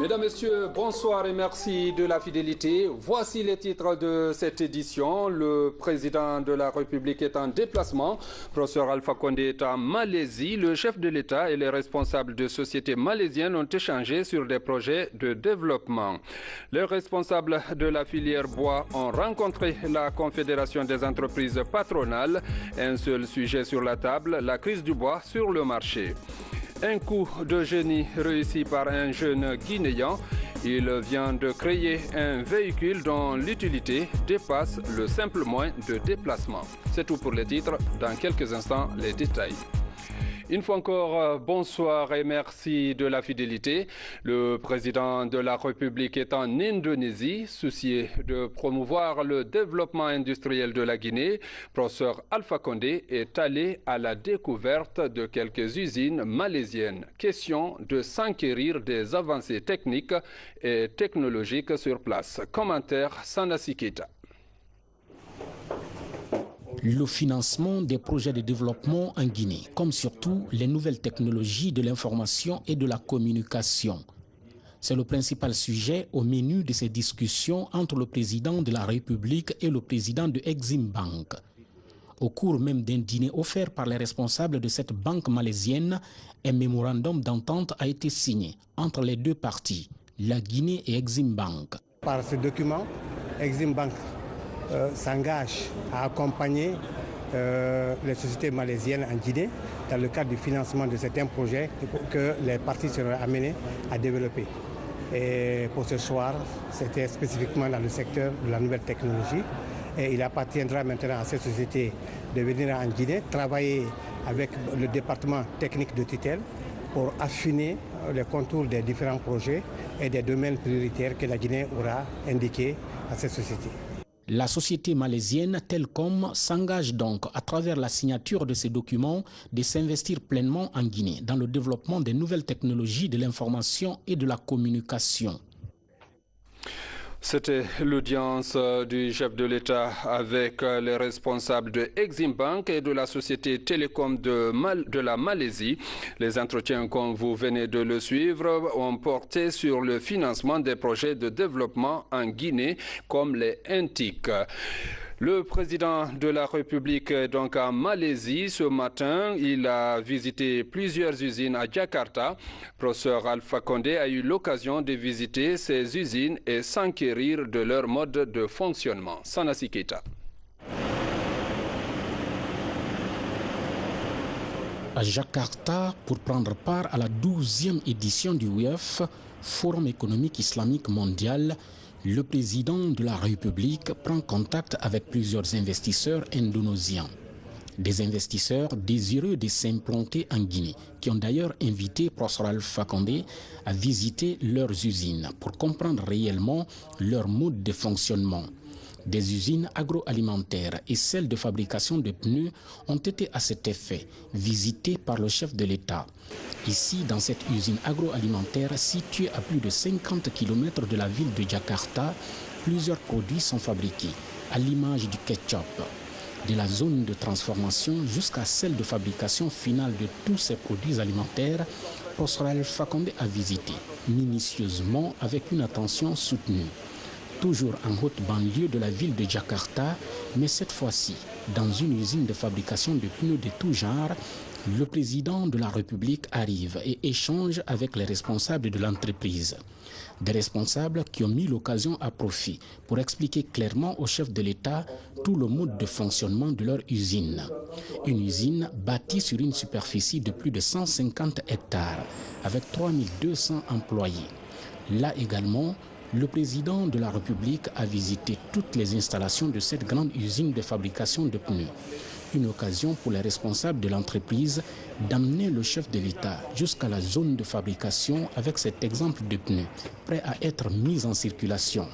Mesdames, Messieurs, bonsoir et merci de la fidélité. Voici les titres de cette édition. Le président de la République est en déplacement. Professeur Alpha Condé est en Malaisie. Le chef de l'État et les responsables de sociétés malaisiennes ont échangé sur des projets de développement. Les responsables de la filière bois ont rencontré la Confédération des entreprises patronales. Un seul sujet sur la table, la crise du bois sur le marché. Un coup de génie réussi par un jeune Guinéen. Il vient de créer un véhicule dont l'utilité dépasse le simple moyen de déplacement. C'est tout pour les titres. Dans quelques instants, les détails. Une fois encore, bonsoir et merci de la fidélité. Le président de la République est en Indonésie, soucieux de promouvoir le développement industriel de la Guinée. Professeur Alpha Condé est allé à la découverte de quelques usines malaisiennes. Question de s'enquérir des avancées techniques et technologiques sur place. Commentaire Sanasi Keita. Le financement des projets de développement en Guinée, comme surtout les nouvelles technologies de l'information et de la communication. C'est le principal sujet au menu de ces discussions entre le président de la République et le président de Exim Bank. Au cours même d'un dîner offert par les responsables de cette banque malaisienne, un mémorandum d'entente a été signé entre les deux parties, la Guinée et Exim Bank. Par ce document, Exim Bank s'engage à accompagner les sociétés malaisiennes en Guinée dans le cadre du financement de certains projets que les parties seront amenées à développer. Et pour ce soir, c'était spécifiquement dans le secteur de la nouvelle technologie. Et il appartiendra maintenant à ces sociétés de venir en Guinée, travailler avec le département technique de tutelle pour affiner les contours des différents projets et des domaines prioritaires que la Guinée aura indiqués à ces sociétés. La société malaisienne Telcom s'engage donc, à travers la signature de ces documents, de s'investir pleinement en Guinée dans le développement des nouvelles technologies de l'information et de la communication. C'était l'audience du chef de l'État avec les responsables de Exim Bank et de la société Télécom de la Malaisie. Les entretiens, comme vous venez de le suivre, ont porté sur le financement des projets de développement en Guinée, comme les NTIC. Le président de la République est donc en Malaisie ce matin. Il a visité plusieurs usines à Jakarta. Professeur Alpha Condé a eu l'occasion de visiter ces usines et s'enquérir de leur mode de fonctionnement. Sanasi Keita. À Jakarta, pour prendre part à la 12e édition du WEF, Forum économique islamique mondial, le président de la République prend contact avec plusieurs investisseurs indonésiens. Des investisseurs désireux de s'implanter en Guinée, qui ont d'ailleurs invité Professeur Alpha Condé à visiter leurs usines pour comprendre réellement leur mode de fonctionnement. Des usines agroalimentaires et celles de fabrication de pneus ont été à cet effet visitées par le chef de l'État. Ici, dans cette usine agroalimentaire située à plus de 50 km de la ville de Jakarta, plusieurs produits sont fabriqués, à l'image du ketchup. De la zone de transformation jusqu'à celle de fabrication finale de tous ces produits alimentaires, Professeur Alpha Condé a visité minutieusement avec une attention soutenue. Toujours en haute banlieue de la ville de Jakarta, mais cette fois-ci, dans une usine de fabrication de pneus de tout genre, le président de la République arrive et échange avec les responsables de l'entreprise. Des responsables qui ont mis l'occasion à profit pour expliquer clairement au chef de l'État tout le mode de fonctionnement de leur usine. Une usine bâtie sur une superficie de plus de 150 hectares, avec 3200 employés. Là également, le président de la République a visité toutes les installations de cette grande usine de fabrication de pneus. Une occasion pour les responsables de l'entreprise d'amener le chef de l'État jusqu'à la zone de fabrication avec cet exemple de pneus, prêt à être mis en circulation.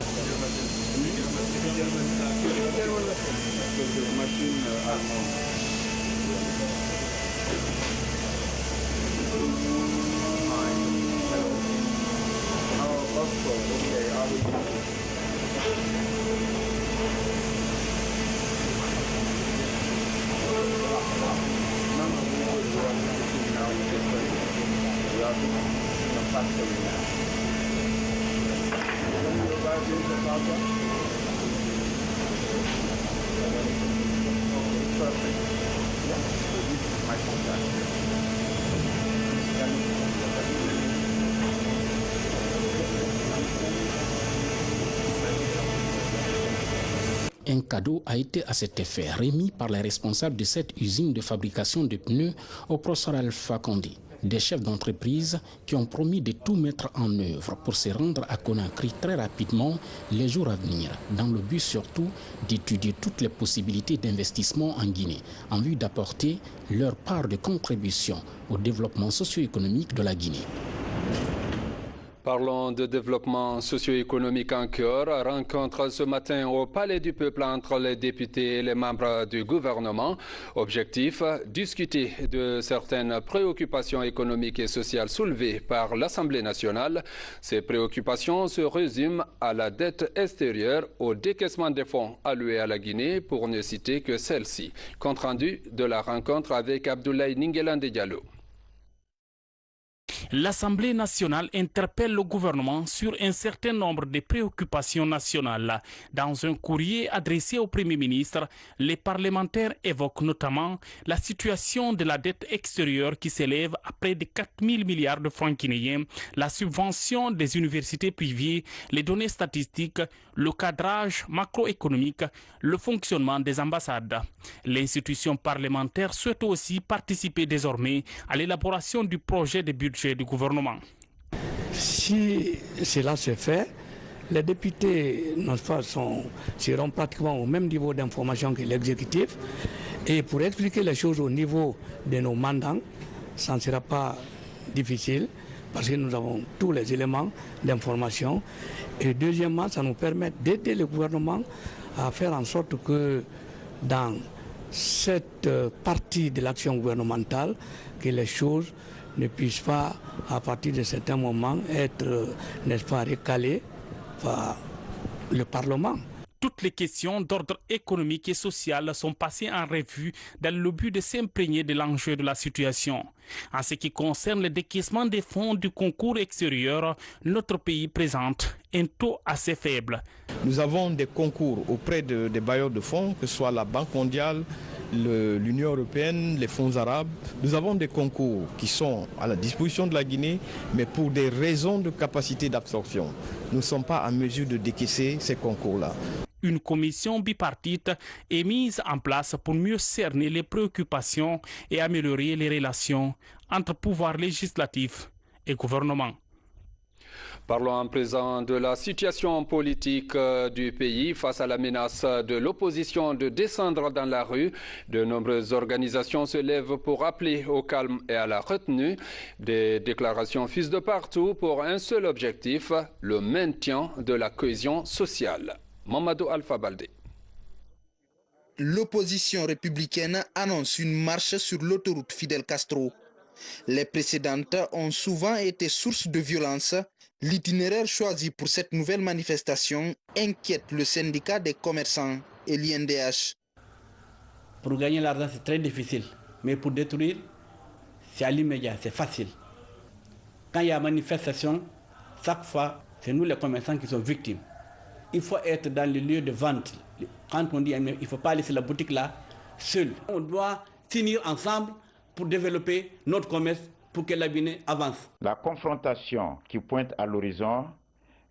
Un cadeau a été à cet effet remis par les responsables de cette usine de fabrication de pneus au professeur Alpha Condé. Des chefs d'entreprise qui ont promis de tout mettre en œuvre pour se rendre à Conakry très rapidement les jours à venir, dans le but surtout d'étudier toutes les possibilités d'investissement en Guinée, en vue d'apporter leur part de contribution au développement socio-économique de la Guinée. Parlons de développement socio-économique en cœur. Rencontre ce matin au Palais du Peuple entre les députés et les membres du gouvernement. Objectif, discuter de certaines préoccupations économiques et sociales soulevées par l'Assemblée nationale. Ces préoccupations se résument à la dette extérieure, au décaissement des fonds alloués à la Guinée, pour ne citer que celle-ci. Compte rendu de la rencontre avec Abdoulaye Ninguelande Diallo. L'Assemblée nationale interpelle le gouvernement sur un certain nombre de préoccupations nationales. Dans un courrier adressé au Premier ministre, les parlementaires évoquent notamment la situation de la dette extérieure qui s'élève à près de 4 000 milliards de francs guinéens, la subvention des universités privées, les données statistiques, le cadrage macroéconomique, le fonctionnement des ambassades. L'institution parlementaire souhaite aussi participer désormais à l'élaboration du projet de budget du gouvernement. Si cela se fait, les députés seront pratiquement au même niveau d'information que l'exécutif. Et pour expliquer les choses au niveau de nos mandants, ça ne sera pas difficile parce que nous avons tous les éléments d'information. Et deuxièmement, ça nous permet d'aider le gouvernement à faire en sorte que dans cette partie de l'action gouvernementale, que les choses ne puissent pas, à partir de certains moments, être, n'est-ce pas, recalées par le Parlement. Toutes les questions d'ordre économique et social sont passées en revue dans le but de s'imprégner de l'enjeu de la situation. En ce qui concerne le décaissement des fonds du concours extérieur, notre pays présente un taux assez faible. Nous avons des concours auprès des bailleurs de fonds, que ce soit la Banque mondiale, l'Union européenne, les fonds arabes. Nous avons des concours qui sont à la disposition de la Guinée, mais pour des raisons de capacité d'absorption. Nous ne sommes pas en mesure de décaisser ces concours-là. Une commission bipartite est mise en place pour mieux cerner les préoccupations et améliorer les relations entre pouvoir législatif et gouvernement. Parlons à présent de la situation politique du pays face à la menace de l'opposition de descendre dans la rue. De nombreuses organisations se lèvent pour appeler au calme et à la retenue. Des déclarations fusent de partout pour un seul objectif, le maintien de la cohésion sociale. Mamadou Alpha Baldé. L'opposition républicaine annonce une marche sur l'autoroute Fidel Castro. Les précédentes ont souvent été source de violence. L'itinéraire choisi pour cette nouvelle manifestation inquiète le syndicat des commerçants et l'INDH. Pour gagner l'argent, c'est très difficile. Mais pour détruire, c'est à l'immédiat, c'est facile. Quand il y a manifestation, chaque fois, c'est nous les commerçants qui sommes victimes. Il faut être dans le lieu de vente. Quand on dit qu'il ne faut pas laisser la boutique là, seul. On doit s'unir ensemble pour développer notre commerce, pour que la Guinée avance. La confrontation qui pointe à l'horizon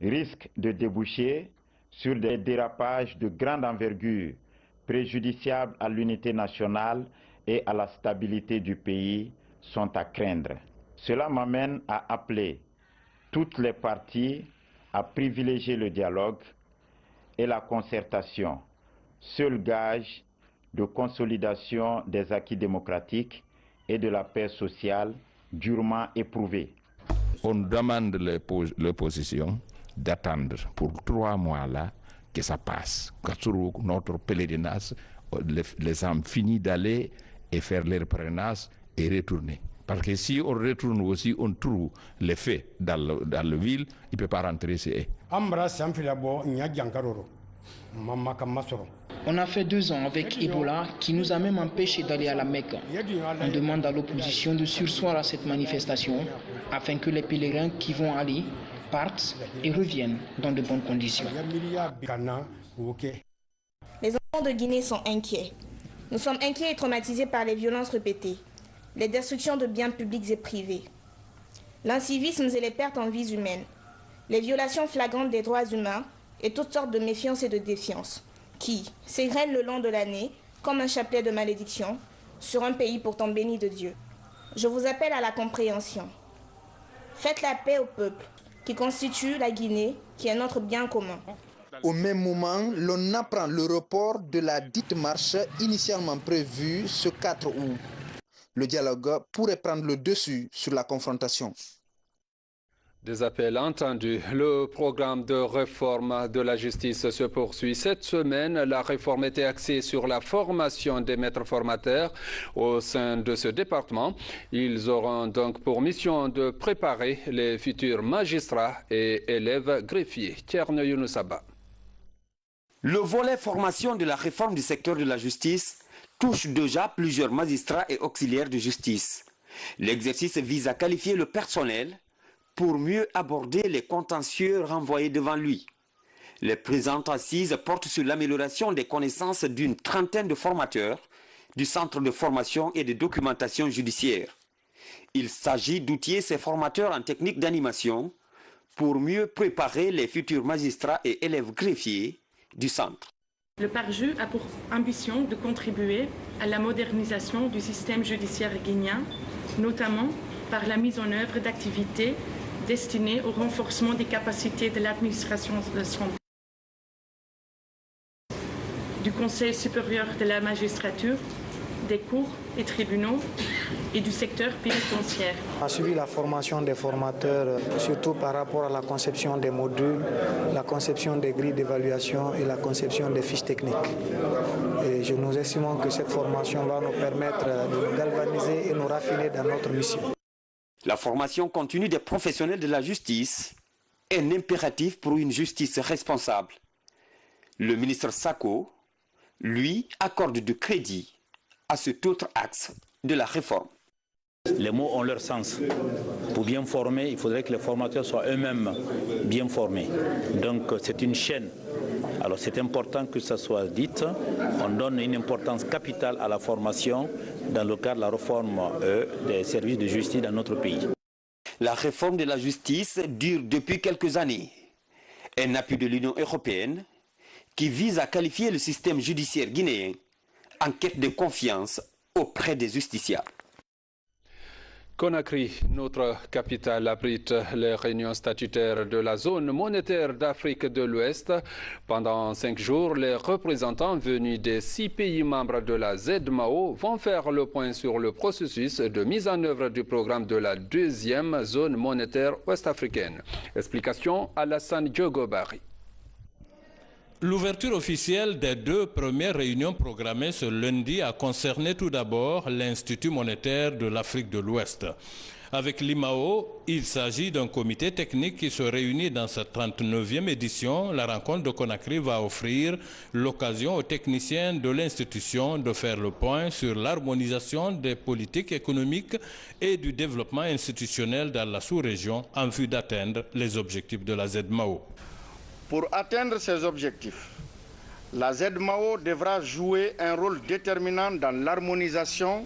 risque de déboucher sur des dérapages de grande envergure, préjudiciables à l'unité nationale et à la stabilité du pays, sont à craindre. Cela m'amène à appeler toutes les parties à privilégier le dialogue et la concertation, seul gage de consolidation des acquis démocratiques et de la paix sociale durement éprouvée. On demande l'opposition d'attendre pour 3 mois là que ça passe, que notre pèlerinage, les hommes finissent d'aller et faire leur pèlerinage et retourner. Parce que si on retourne aussi, on trouve les faits dans le ville, il ne peut pas rentrer ici. On a fait 2 ans avec Ebola qui nous a même empêchés d'aller à la Mecque. On demande à l'opposition de surseoir à cette manifestation afin que les pèlerins qui vont aller partent et reviennent dans de bonnes conditions. Les enfants de Guinée sont inquiets. Nous sommes inquiets et traumatisés par les violences répétées, les destructions de biens publics et privés, l'incivisme et les pertes en vies humaines, les violations flagrantes des droits humains et toutes sortes de méfiances et de défiance qui s'égrènent le long de l'année comme un chapelet de malédiction sur un pays pourtant béni de Dieu. Je vous appelle à la compréhension. Faites la paix au peuple qui constitue la Guinée, qui est notre bien commun. Au même moment, l'on apprend le report de la dite marche initialement prévue ce 4 août. Le dialogue pourrait prendre le dessus sur la confrontation. Des appels entendus. Le programme de réforme de la justice se poursuit. Cette semaine, la réforme était axée sur la formation des maîtres formateurs au sein de ce département. Ils auront donc pour mission de préparer les futurs magistrats et élèves greffiers. Tierno Younoussaba. Le volet formation de la réforme du secteur de la justice touche déjà plusieurs magistrats et auxiliaires de justice. L'exercice vise à qualifier le personnel pour mieux aborder les contentieux renvoyés devant lui. Les présentes assises portent sur l'amélioration des connaissances d'une trentaine de formateurs du Centre de formation et de documentation judiciaire. Il s'agit d'outiller ces formateurs en technique d'animation pour mieux préparer les futurs magistrats et élèves greffiers du centre. Le PARJU a pour ambition de contribuer à la modernisation du système judiciaire guinéen, notamment par la mise en œuvre d'activités destinées au renforcement des capacités de l'administration du Conseil supérieur de la magistrature, des cours et tribunaux et du secteur pénitentiaire. On a suivi la formation des formateurs, surtout par rapport à la conception des modules, la conception des grilles d'évaluation et la conception des fiches techniques. Et nous estimons que cette formation va nous permettre de nous galvaniser et nous raffiner dans notre mission. La formation continue des professionnels de la justice est un impératif pour une justice responsable. Le ministre Sako, lui, accorde du crédit à cet autre axe de la réforme. Les mots ont leur sens. Pour bien former, il faudrait que les formateurs soient eux-mêmes bien formés. Donc c'est une chaîne. Alors c'est important que ça soit dit. On donne une importance capitale à la formation dans le cadre de la réforme des services de justice dans notre pays. La réforme de la justice dure depuis quelques années. Un appui de l'Union européenne qui vise à qualifier le système judiciaire guinéen en quête de confiance auprès des justiciables. Conakry, notre capitale, abrite les réunions statutaires de la zone monétaire d'Afrique de l'Ouest. Pendant 5 jours, les représentants venus des 6 pays membres de la ZMAO vont faire le point sur le processus de mise en œuvre du programme de la 2e zone monétaire ouest-africaine. Explication Alassane Diogobari. L'ouverture officielle des 2 premières réunions programmées ce lundi a concerné tout d'abord l'Institut monétaire de l'Afrique de l'Ouest. Avec l'IMAO, il s'agit d'un comité technique qui se réunit dans sa 39e édition. La rencontre de Conakry va offrir l'occasion aux techniciens de l'institution de faire le point sur l'harmonisation des politiques économiques et du développement institutionnel dans la sous-région en vue d'atteindre les objectifs de la ZMAO. Pour atteindre ces objectifs, la ZMAO devra jouer un rôle déterminant dans l'harmonisation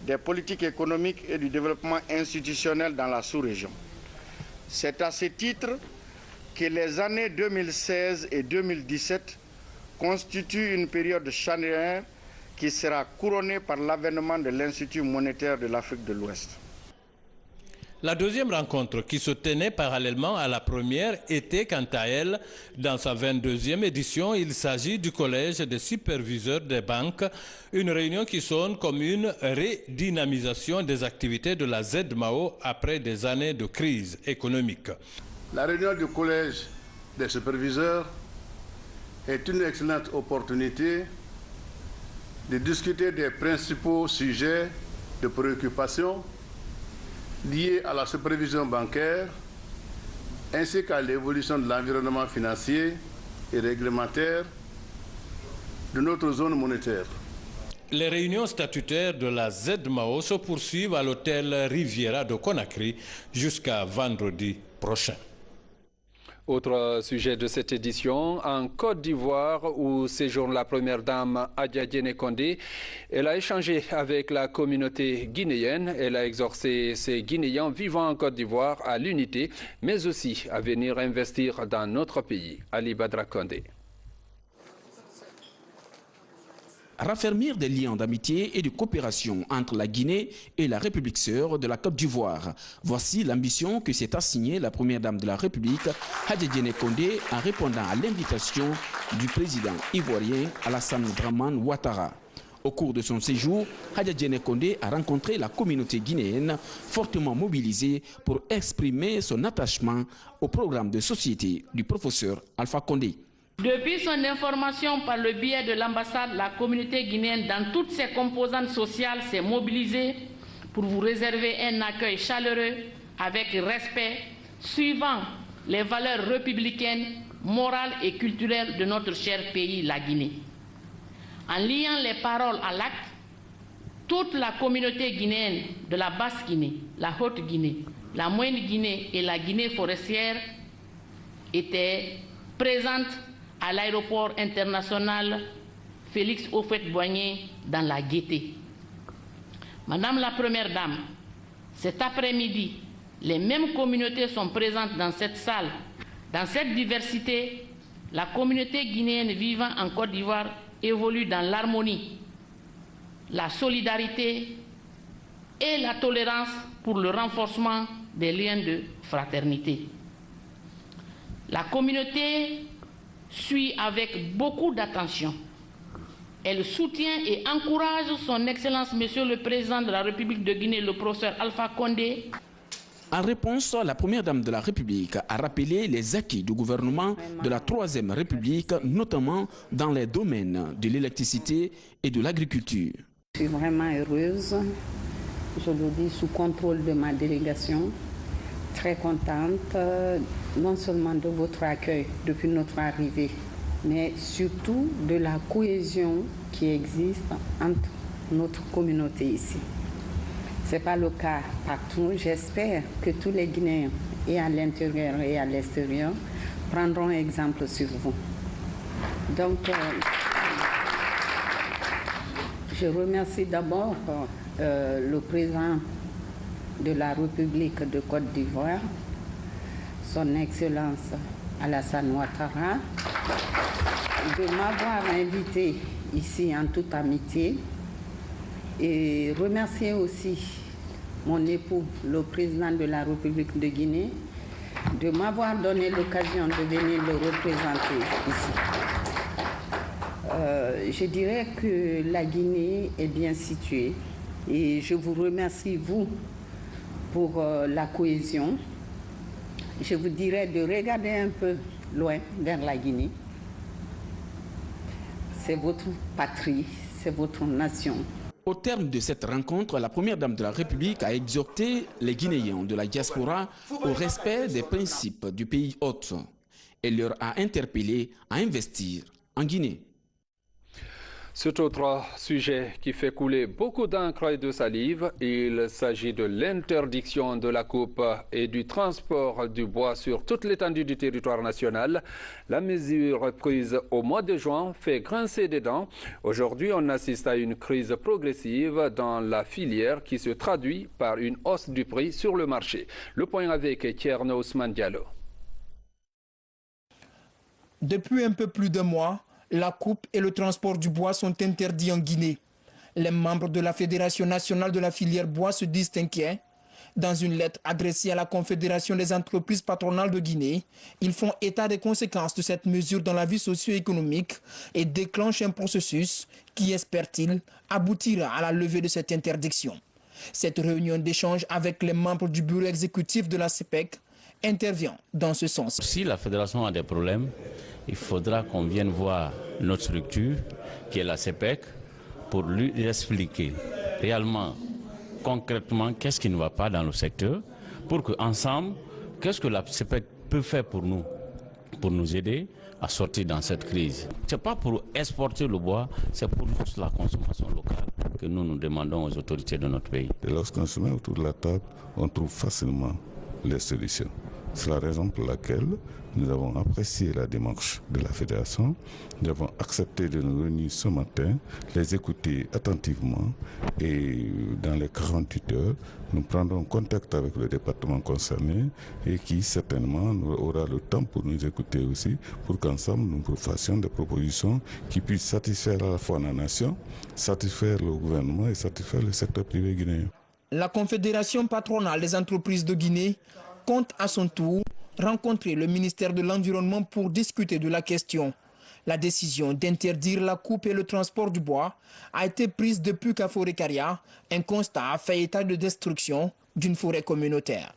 des politiques économiques et du développement institutionnel dans la sous-région. C'est à ce titre que les années 2016 et 2017 constituent une période charnière qui sera couronnée par l'avènement de l'Institut monétaire de l'Afrique de l'Ouest. La deuxième rencontre, qui se tenait parallèlement à la première, était quant à elle dans sa 22e édition. Il s'agit du collège des superviseurs des banques, une réunion qui sonne comme une redynamisation des activités de la ZMAO après des années de crise économique. La réunion du collège des superviseurs est une excellente opportunité de discuter des principaux sujets de préoccupation liés à la supervision bancaire ainsi qu'à l'évolution de l'environnement financier et réglementaire de notre zone monétaire. Les réunions statutaires de la ZMAO se poursuivent à l'hôtel Riviera de Conakry jusqu'à vendredi prochain. Autre sujet de cette édition, en Côte d'Ivoire où séjourne la première dame Adja Diéné Condé. Elle a échangé avec la communauté guinéenne. Elle a exhorcé ces Guinéens vivant en Côte d'Ivoire à l'unité, mais aussi à venir investir dans notre pays. Ali Badra Condé. Raffermir des liens d'amitié et de coopération entre la Guinée et la République sœur de la Côte d'Ivoire. Voici l'ambition que s'est assignée la première dame de la République, Adja Diéné Condé, en répondant à l'invitation du président ivoirien Alassane Dramane Ouattara. Au cours de son séjour, Adja Diéné Condé a rencontré la communauté guinéenne fortement mobilisée pour exprimer son attachement au programme de société du professeur Alpha Condé. Depuis son information par le biais de l'ambassade, la communauté guinéenne dans toutes ses composantes sociales s'est mobilisée pour vous réserver un accueil chaleureux avec respect, suivant les valeurs républicaines, morales et culturelles de notre cher pays, la Guinée. En liant les paroles à l'acte, toute la communauté guinéenne de la Basse-Guinée, la Haute-Guinée, la Moyenne-Guinée et la Guinée forestière était présente à l'aéroport international Félix Houphouët-Boigny dans la gaieté. Madame la Première Dame, cet après-midi, les mêmes communautés sont présentes dans cette salle. Dans cette diversité, la communauté guinéenne vivant en Côte d'Ivoire évolue dans l'harmonie, la solidarité et la tolérance pour le renforcement des liens de fraternité. La communauté suit avec beaucoup d'attention. Elle soutient et encourage son Excellence Monsieur le Président de la République de Guinée, le professeur Alpha Condé. En réponse, la première dame de la République a rappelé les acquis du gouvernement de la Troisième République, notamment dans les domaines de l'électricité et de l'agriculture. Je suis vraiment heureuse, je le dis sous contrôle de ma délégation, très contente non seulement de votre accueil depuis notre arrivée, mais surtout de la cohésion qui existe entre notre communauté ici. Ce n'est pas le cas partout. J'espère que tous les Guinéens, et à l'intérieur et à l'extérieur, prendront exemple sur vous. Donc, je remercie d'abord le président de la République de Côte d'Ivoire, son Excellence Alassane Ouattara, de m'avoir invité ici en toute amitié, et remercier aussi mon époux, le président de la République de Guinée, de m'avoir donné l'occasion de venir le représenter ici. Je dirais que la Guinée est bien située et je vous remercie, vous, pour la cohésion. Je vous dirais de regarder un peu loin vers la Guinée. C'est votre patrie, c'est votre nation. Au terme de cette rencontre, la première dame de la République a exhorté les Guinéens de la diaspora au respect des principes du pays hôte. Elle leur a interpellé à investir en Guinée. Cet autre sujet qui fait couler beaucoup d'encre et de salive, il s'agit de l'interdiction de la coupe et du transport du bois sur toute l'étendue du territoire national. La mesure prise au mois de juin fait grincer des dents. Aujourd'hui, on assiste à une crise progressive dans la filière qui se traduit par une hausse du prix sur le marché. Le point avec Thierno Ousmane Diallo. Depuis un peu plus d'un mois, la coupe et le transport du bois sont interdits en Guinée. Les membres de la Fédération nationale de la filière bois se disent inquiets. Dans une lettre adressée à la Confédération des entreprises patronales de Guinée, ils font état des conséquences de cette mesure dans la vie socio-économique et déclenchent un processus qui, espèrent-ils, aboutira à la levée de cette interdiction. Cette réunion d'échange avec les membres du bureau exécutif de la CEPEC intervient dans ce sens. Si la fédération a des problèmes, il faudra qu'on vienne voir notre structure, qui est la CEPEC, pour lui expliquer réellement, concrètement, qu'est-ce qui ne va pas dans le secteur, pour qu'ensemble, qu'est-ce que la CEPEC peut faire pour nous aider à sortir dans cette crise. Ce n'est pas pour exporter le bois, c'est pour juste la consommation locale que nous demandons aux autorités de notre pays. Et lorsqu'on se met autour de la table, on trouve facilement les solutions. C'est la raison pour laquelle nous avons apprécié la démarche de la fédération. Nous avons accepté de nous réunir ce matin, les écouter attentivement et dans les 48 heures, nous prendrons contact avec le département concerné et qui certainement aura le temps pour nous écouter aussi, pour qu'ensemble nous fassions des propositions qui puissent satisfaire à la fois la nation, satisfaire le gouvernement et satisfaire le secteur privé guinéen. La Confédération patronale des entreprises de Guinée compte à son tour rencontrer le ministère de l'Environnement pour discuter de la question. La décision d'interdire la coupe et le transport du bois a été prise depuis qu'à Forêt-Caria, un constat a fait état de destruction d'une forêt communautaire.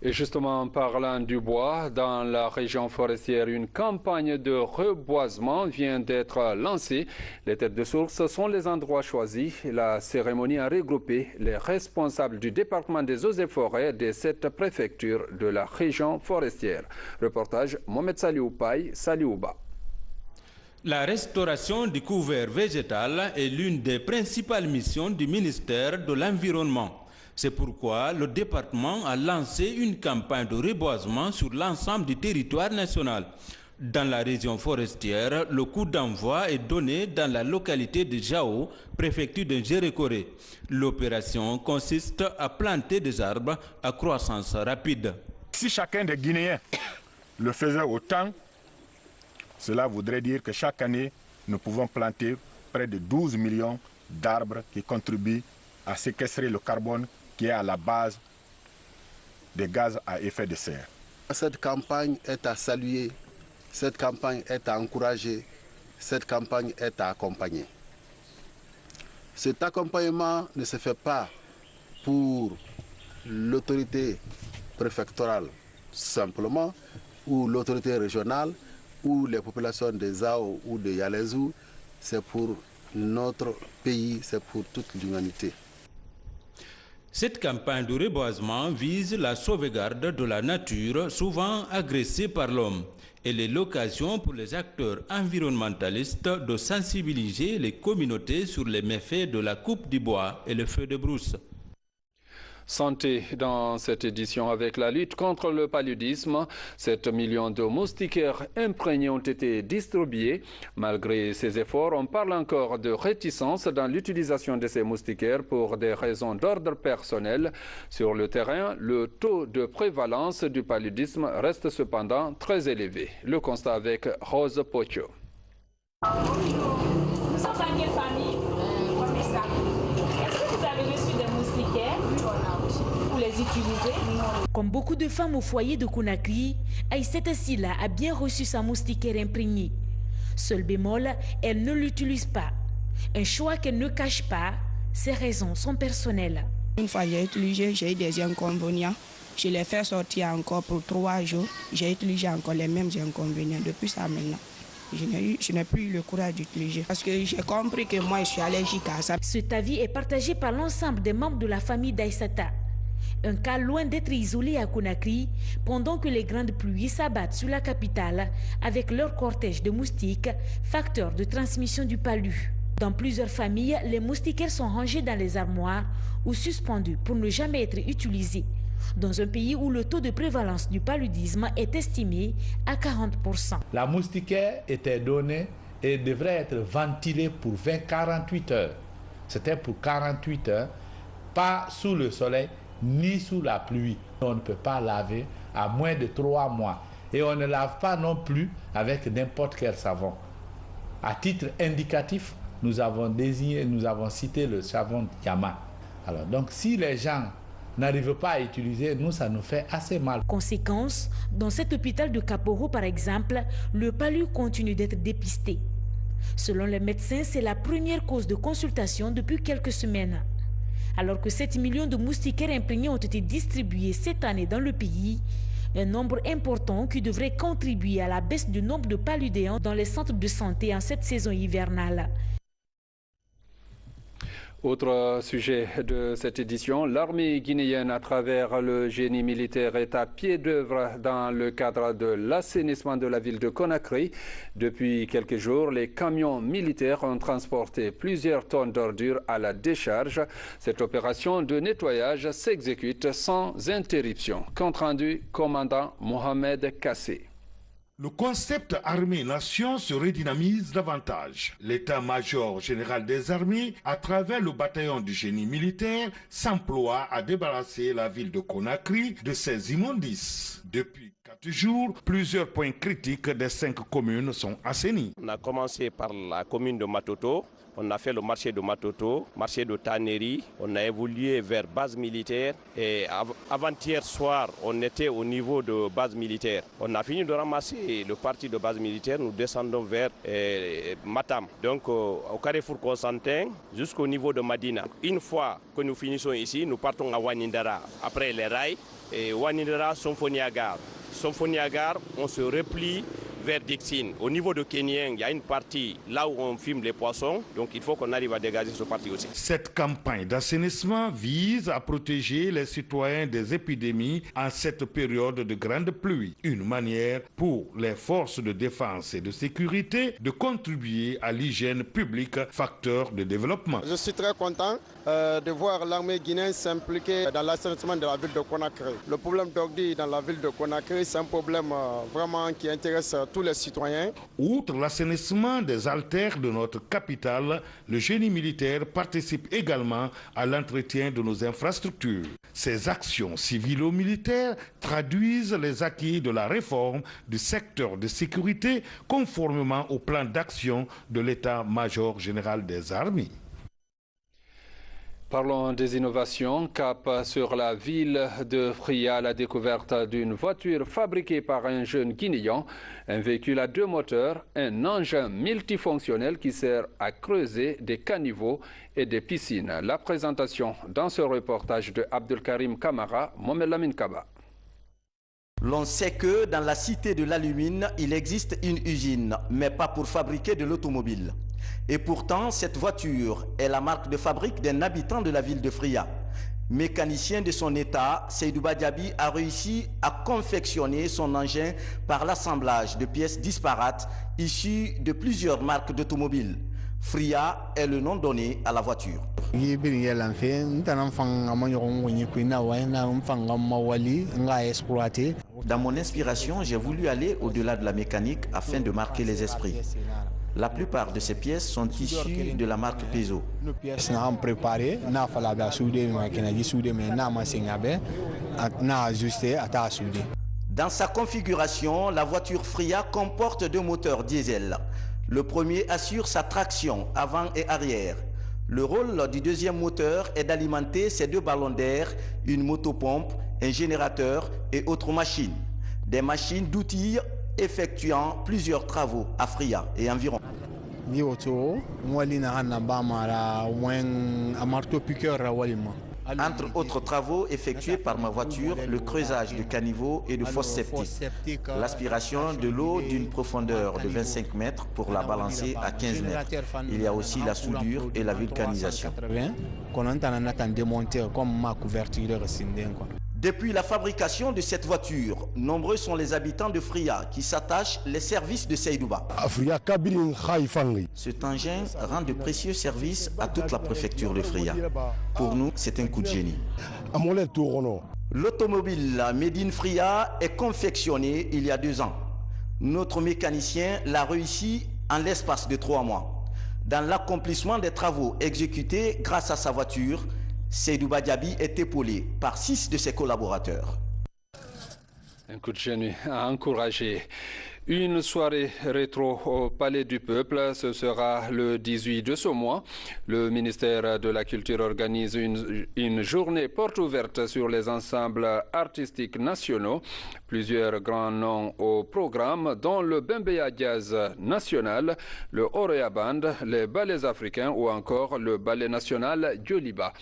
Et justement, parlant du bois, dans la région forestière, une campagne de reboisement vient d'être lancée. Les têtes de source sont les endroits choisis. La cérémonie a regroupé les responsables du département des eaux et forêts des 7 préfectures de la région forestière. Reportage Mohamed Saliouba. La restauration du couvert végétal est l'une des principales missions du ministère de l'Environnement. C'est pourquoi le département a lancé une campagne de reboisement sur l'ensemble du territoire national. Dans la région forestière, le coup d'envoi est donné dans la localité de Jao, préfecture de Djerekoré. L'opération consiste à planter des arbres à croissance rapide. Si chacun des Guinéens le faisait autant, cela voudrait dire que chaque année, nous pouvons planter près de 12 millions d'arbres qui contribuent à séquestrer le carbone qui est à la base des gaz à effet de serre. Cette campagne est à saluer, cette campagne est à encourager, cette campagne est à accompagner. Cet accompagnement ne se fait pas pour l'autorité préfectorale simplement, ou l'autorité régionale, ou les populations des Zao ou de Yalezou, c'est pour notre pays, c'est pour toute l'humanité. Cette campagne de reboisement vise la sauvegarde de la nature, souvent agressée par l'homme. Elle est l'occasion pour les acteurs environnementalistes de sensibiliser les communautés sur les méfaits de la coupe du bois et le feu de brousse. Santé dans cette édition avec la lutte contre le paludisme. 7 millions de moustiquaires imprégnés ont été distribués. Malgré ces efforts, on parle encore de réticence dans l'utilisation de ces moustiquaires pour des raisons d'ordre personnel. Sur le terrain, le taux de prévalence du paludisme reste cependant très élevé. Le constat avec Rose Pocho. Nous sommes dans quelle famille? Est-ce que vous avez reçu des moustiquaires pour les utiliser? Comme beaucoup de femmes au foyer de Conakry, Aïssata Silla a bien reçu sa moustiquaire imprégnée. Seul bémol, elle ne l'utilise pas. Un choix qu'elle ne cache pas, ses raisons sont personnelles. Une fois j'ai utilisé, j'ai eu des inconvénients. Je l'ai fait sortir encore pour 3 jours. J'ai utilisé encore les mêmes inconvénients depuis ça maintenant. Je n'ai plus eu le courage d'utiliser parce que j'ai compris que moi je suis allergique à ça. Cet avis est partagé par l'ensemble des membres de la famille d'Aïssata. Un cas loin d'être isolé à Conakry, pendant que les grandes pluies s'abattent sur la capitale avec leur cortège de moustiques, facteur de transmission du palu. Dans plusieurs familles, les moustiquaires sont rangés dans les armoires ou suspendus pour ne jamais être utilisés. Dans un pays où le taux de prévalence du paludisme est estimé à 40%. La moustiquaire était donnée et devrait être ventilée pour 48 heures. C'était pour 48 heures, pas sous le soleil ni sous la pluie. On ne peut pas laver à moins de 3 mois. Et on ne lave pas non plus avec n'importe quel savon. À titre indicatif, nous avons cité le savon Yama. Alors donc si les gens n'arrivent pas à utiliser, nous, ça nous fait assez mal. Conséquence, dans cet hôpital de Kaporo, par exemple, le palu continue d'être dépisté. Selon les médecins, c'est la première cause de consultation depuis quelques semaines. Alors que 7 millions de moustiquaires imprégnés ont été distribués cette année dans le pays, un nombre important qui devrait contribuer à la baisse du nombre de paludéens dans les centres de santé en cette saison hivernale. Autre sujet de cette édition, l'armée guinéenne à travers le génie militaire est à pied d'œuvre dans le cadre de l'assainissement de la ville de Conakry. Depuis quelques jours, les camions militaires ont transporté plusieurs tonnes d'ordures à la décharge. Cette opération de nettoyage s'exécute sans interruption. Compte rendu, commandant Mohamed Kassé. Le concept armée-nation se redynamise davantage. L'état-major général des armées, à travers le bataillon du génie militaire, s'emploie à débarrasser la ville de Conakry de ses immondices. Depuis 4 jours, plusieurs points critiques des 5 communes sont assainis. On a commencé par la commune de Matoto. On a fait le marché de Matoto, marché de Taneri, on a évolué vers base militaire et avant-hier soir, on était au niveau de base militaire. On a fini de ramasser le parti de base militaire, nous descendons vers Matam, donc au carrefour Constantin jusqu'au niveau de Madina. Une fois que nous finissons ici, nous partons à Wanindara, après les rails, et Wanindara, Somphoniagar. Somphoniagar, on se replie vers Dixine. Au niveau de Kenyang, il y a une partie là où on filme les poissons, donc il faut qu'on arrive à dégager ce parti aussi. Cette campagne d'assainissement vise à protéger les citoyens des épidémies en cette période de grande pluie. Une manière pour les forces de défense et de sécurité de contribuer à l'hygiène publique, facteur de développement. Je suis très content de voir l'armée guinéenne s'impliquer dans l'assainissement de la ville de Conakry. Le problème d'ordures dans la ville de Conakry, c'est un problème vraiment qui intéresse tous les citoyens. Outre l'assainissement des artères de notre capitale, le génie militaire participe également à l'entretien de nos infrastructures. Ces actions civilo-militaires traduisent les acquis de la réforme du secteur de sécurité conformément au plan d'action de l'état-major général des armées. Parlons des innovations. Cap sur la ville de Fria, la découverte d'une voiture fabriquée par un jeune Guinéen, un véhicule à 2 moteurs, un engin multifonctionnel qui sert à creuser des caniveaux et des piscines. La présentation dans ce reportage de Abdelkarim Kamara, Mohamed Lamine Kaba. L'on sait que dans la cité de l'Alumine, il existe une usine, mais pas pour fabriquer de l'automobile. Et pourtant, cette voiture est la marque de fabrique d'un habitant de la ville de Fria. Mécanicien de son état, Seydou Badiaby a réussi à confectionner son engin par l'assemblage de pièces disparates issues de plusieurs marques d'automobiles. Fria est le nom donné à la voiture. Dans mon inspiration, j'ai voulu aller au-delà de la mécanique afin de marquer les esprits. La plupart de ces pièces sont issues de la marque Peugeot. Dans sa configuration, la voiture Fria comporte 2 moteurs diesel. Le premier assure sa traction avant et arrière. Le rôle du deuxième moteur est d'alimenter ces 2 ballons d'air, une motopompe, un générateur et autres machines. Des machines d'outils effectuant plusieurs travaux à Fria et environ. Entre autres travaux effectués par ma voiture, le creusage de caniveaux et de fosses septiques, l'aspiration de l'eau d'une profondeur de 25 mètres pour la balancer à 15 mètres. Il y a aussi la soudure et la vulcanisation. Depuis la fabrication de cette voiture, nombreux sont les habitants de Fria qui s'attachent les services de Seydouba. Cet engin rend de précieux services à toute la préfecture de Fria. Pour nous, c'est un coup de génie. L'automobile Made in Fria est confectionnée il y a 2 ans. Notre mécanicien l'a réussi en l'espace de 3 mois. Dans l'accomplissement des travaux exécutés grâce à sa voiture, Seydou Badiaby est épaulé par 6 de ses collaborateurs. Un coup de génie à encourager. Une soirée rétro au Palais du Peuple, ce sera le 18 de ce mois. Le ministère de la Culture organise une journée porte ouverte sur les ensembles artistiques nationaux. Plusieurs grands noms au programme, dont le Bembeya Jazz National, le Orea Band, les ballets africains ou encore le ballet national Djoliba.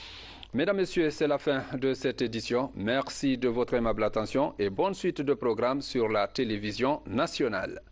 Mesdames, Messieurs, c'est la fin de cette édition. Merci de votre aimable attention et bonne suite de programmes sur la télévision nationale.